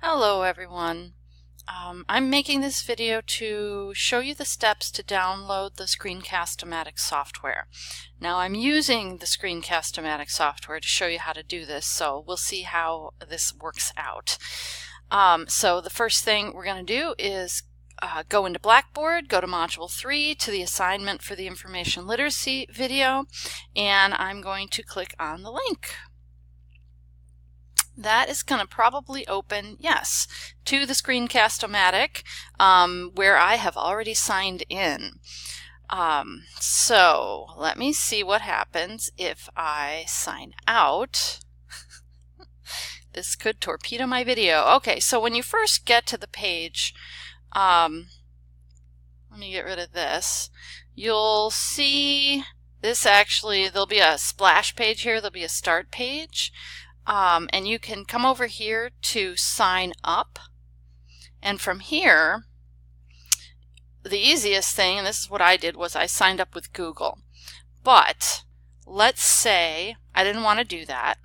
Hello everyone. I'm making this video to show you the steps to download the ScreenCast-O-Matic software. Now I'm using the ScreenCast-O-Matic software to show you how to do this, so we'll see how this works out. So the first thing we're going to do is go into Blackboard, go to Module 3 to the assignment for the information literacy video, and I'm going to click on the link. That is going to probably open, yes, to the ScreenCast-O-Matic where I have already signed in. So let me see what happens if I sign out. This could torpedo my video. Okay, so when you first get to the page, let me get rid of this. You'll see this actually, there'll be a splash page here, there'll be a start page. And you can come over here to sign up, and from here the easiest thing, and this is what I did, was I signed up with Google. But let's say I didn't want to do that.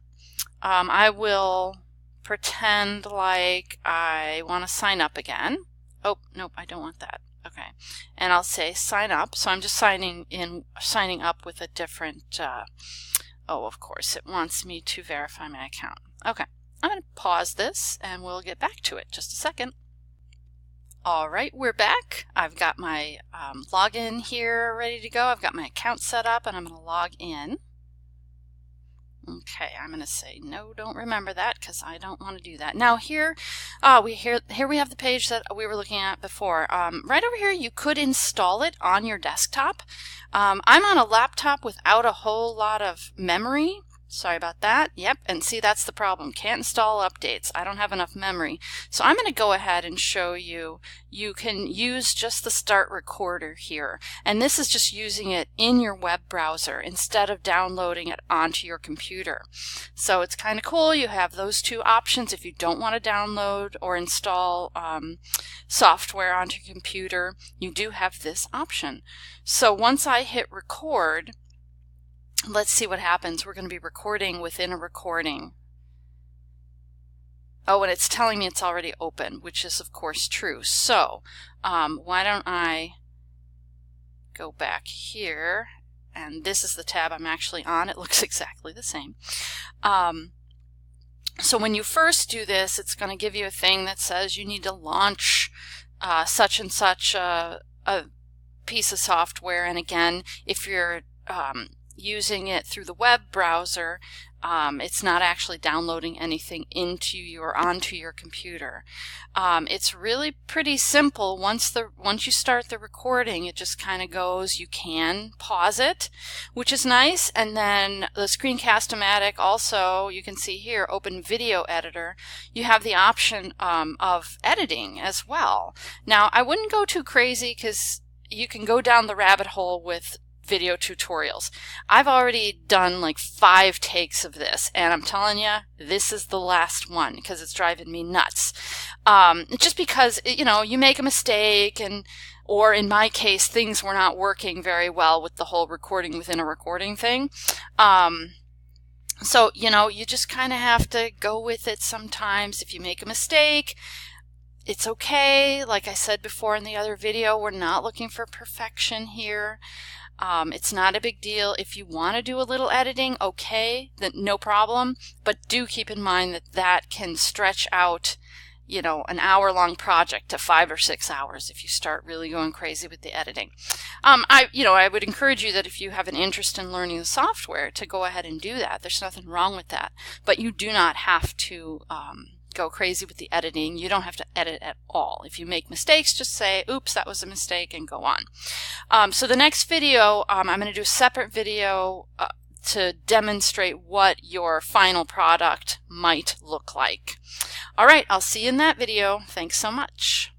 I will pretend like I want to sign up again. Oh, nope, I don't want that. Okay, and I'll say sign up. So I'm just signing up with a different oh, of course, it wants me to verify my account. Okay, I'm going to pause this and we'll get back to it. Just a second. All right, we're back. I've got my login here ready to go. I've got my account set up and I'm going to log in. Okay, I'm going to say no, don't remember that because I don't want to do that. Now here we have the page that we were looking at before. Right over here you could install it on your desktop. I'm on a laptop without a whole lot of memory. Sorry about that. Yep, and see, that's the problem. Can't install updates. I don't have enough memory. So I'm going to go ahead and show you. You can use just the start recorder here. And this is just using it in your web browser instead of downloading it onto your computer. So it's kind of cool. You have those two options. If you don't want to download or install software onto your computer, you do have this option. So once I hit record, let's see what happens. We're going to be recording within a recording. Oh, and it's telling me it's already open, which is of course true. So why don't I go back here, and this is the tab I'm actually on. It looks exactly the same. So when you first do this, it's going to give you a thing that says you need to launch such and such a piece of software. And again, if you're using it through the web browser, it's not actually downloading anything onto your computer. It's really pretty simple. Once you start the recording, it just kind of goes. You can pause it, which is nice. And then the ScreenCast-O-Matic also, you can see here, open video editor. You have the option of editing as well. Now, I wouldn't go too crazy because you can go down the rabbit hole with video tutorials. I've already done like 5 takes of this, and I'm telling you, this is the last one because it's driving me nuts. Just because, you know, you make a mistake, or in my case, things were not working very well with the whole recording within a recording thing. So, you know, you just kind of have to go with it sometimes. If you make a mistake, it's okay. Like I said before in the other video, we're not looking for perfection here. It's not a big deal. If you want to do a little editing, okay, then no problem. But do keep in mind that that can stretch out, you know, an hour-long project to 5 or 6 hours if you start really going crazy with the editing. I would encourage you that if you have an interest in learning the software, to go ahead and do that. There's nothing wrong with that. But you do not have to go crazy with the editing. You don't have to edit at all. If you make mistakes, just say, oops, that was a mistake, and go on. So the next video, I'm going to do a separate video to demonstrate what your final product might look like. All right, I'll see you in that video. Thanks so much.